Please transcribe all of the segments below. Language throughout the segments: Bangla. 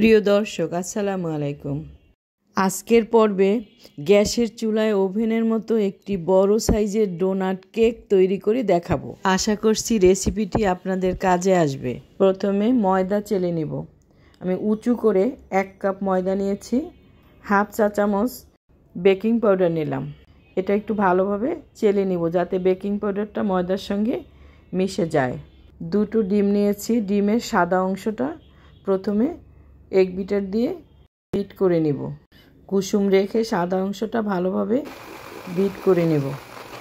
প্রিয় দর্শক, আসসালামু আলাইকুম। আজকের পর্বে গ্যাসের চুলায় ওভেনের মতো একটি বড় সাইজের ডোনাট কেক তৈরি করে দেখাবো। আশা করছি রেসিপিটি আপনাদের কাজে আসবে। প্রথমে ময়দা চেলে নেব। আমি উঁচু করে 1 কাপ ময়দা নিয়েছি। হাফ চা চামচ বেকিং পাউডার নিলাম। এটা একটু ভালোভাবে চেলে নিব যাতে বেকিং পাউডারটা ময়দার সঙ্গে মিশে যায়। 2টো ডিম নিয়েছি। ডিমের সাদা অংশটা প্রথমে এগ বিটার দিয়ে বিট করে নেব। কুসুম রেখে সাদা অংশটা ভালোভাবে বিট করে নেব।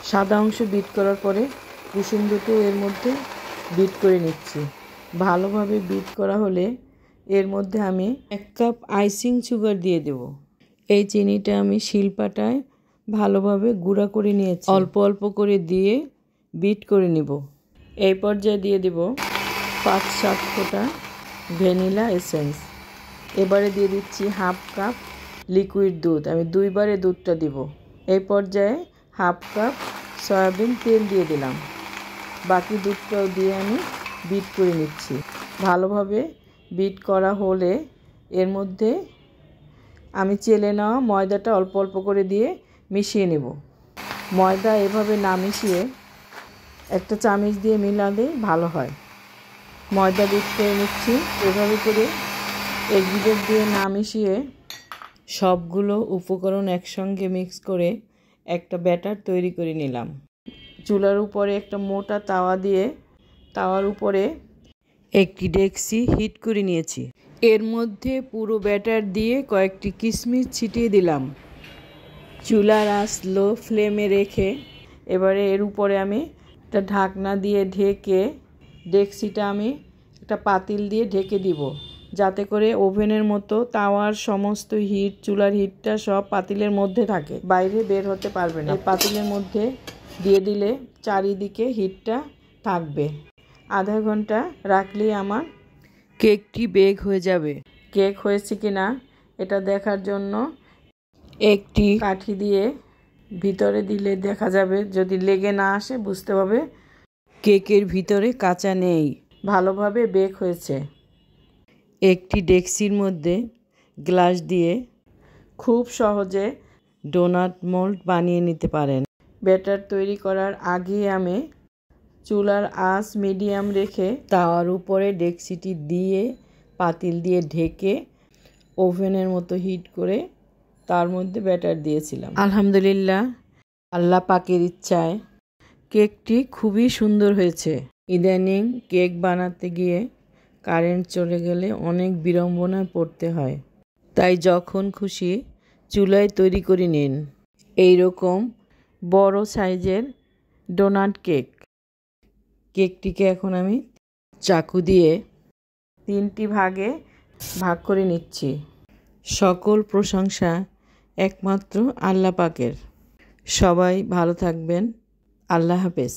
সাদা অংশ বিট করার পরে কুসুম দুটো এর মধ্যে বিট করে নিচ্ছি। ভালোভাবে বিট করা হলে এর মধ্যে আমি 1 কাপ আইসিং সুগার দিয়ে দেব। এই চিনিটা আমি শিলপাটায় ভালোভাবে গুঁড়া করে নিয়েছি। অল্প অল্প করে দিয়ে বিট করে নেব। এই পর্যায়ে দিয়ে দেব 5-7 ফোঁটা ভ্যানিলা এসেন্স। এবারে দিয়ে দিচ্ছি হাফ কাপ লিকুইড দুধ। আমি 2 বারে দুধটা দিব। এই পর্যায়ে হাফ কাপ সয়াবিন তেল দিয়ে দিলাম। বাকি দুধটাও দিয়ে আমি বিট করে নিচ্ছি। ভালোভাবে বিট করা হলে এর মধ্যে আমি চেলে নেওয়া ময়দাটা অল্প অল্প করে দিয়ে মিশিয়ে নেব। ময়দা এভাবে না মিশিয়ে একটা চামচ দিয়ে মিলালে ভালো হয়। ময়দা বিট করে নিচ্ছি। এভাবে করে এগ বিটার দিয়ে না মিশিয়ে সবগুলো উপকরণ একসঙ্গে মিক্স করে একটা ব্যাটার তৈরি করে নিলাম। চুলার উপরে একটা মোটা তাওয়া দিয়ে তাওয়ার উপরে একটি ডেকচি হিট করে নিয়েছি। এর মধ্যে পুরো ব্যাটার দিয়ে কয়েকটি কিশমিশ ছিটিয়ে দিলাম। চুলার আঁচ লো ফ্লেমে রেখে এবারে এর উপরে আমি একটা ঢাকনা দিয়ে ঢেকে ডেকচিটা আমি একটা পাতিল দিয়ে ঢেকে দিব, যাতে করে ওভেনের মতো তাওয়ার সমস্ত হিট, চুলার হিটটা সব পাতিলের মধ্যে থাকে, বাইরে বের হতে পারবে না। এই পাতিলের মধ্যে দিয়ে দিলে চারিদিকে হিটটা থাকবে। আধা ঘন্টা রাখলেই আমার কেকটি বেক হয়ে যাবে। কেক হয়েছে কিনা এটা দেখার জন্য একটি কাঠি দিয়ে ভিতরে দিলে দেখা যাবে। যদি লেগে না আসে বুঝতে হবে কেকের ভিতরে কাঁচা নেই, ভালোভাবে বেক হয়েছে। একটি ডেকচির মধ্যে গ্লাস দিয়ে খুব সহজে ডোনাট মোল্ড বানিয়ে নিতে পারেন। ব্যাটার তৈরি করার আগে আমি চুলার আঁচ মিডিয়াম রেখে তাওয়ার উপরে ডেকচিটি দিয়ে পাতিল দিয়ে ঢেকে ওভেনের মতো হিট করে তার মধ্যে ব্যাটার দিয়েছিলাম। আলহামদুলিল্লাহ, আল্লাহ পাকের ইচ্ছায় কেকটি খুবই সুন্দর হয়েছে। ইদানিং কেক বানাতে গিয়ে কারেন্ট চলে গেলে অনেক বিড়ম্বনায় পড়তে হয়, তাই যখন খুশি চুলায় তৈরি করে নিন এই রকম বড় সাইজের ডোনাট কেক। কেকটিকে এখন আমি চাকু দিয়ে 3টি ভাগে ভাগ করে নিচ্ছি। সকল প্রশংসা একমাত্র আল্লাহ পাকের। সবাই ভালো থাকবেন। আল্লাহ হাফেজ।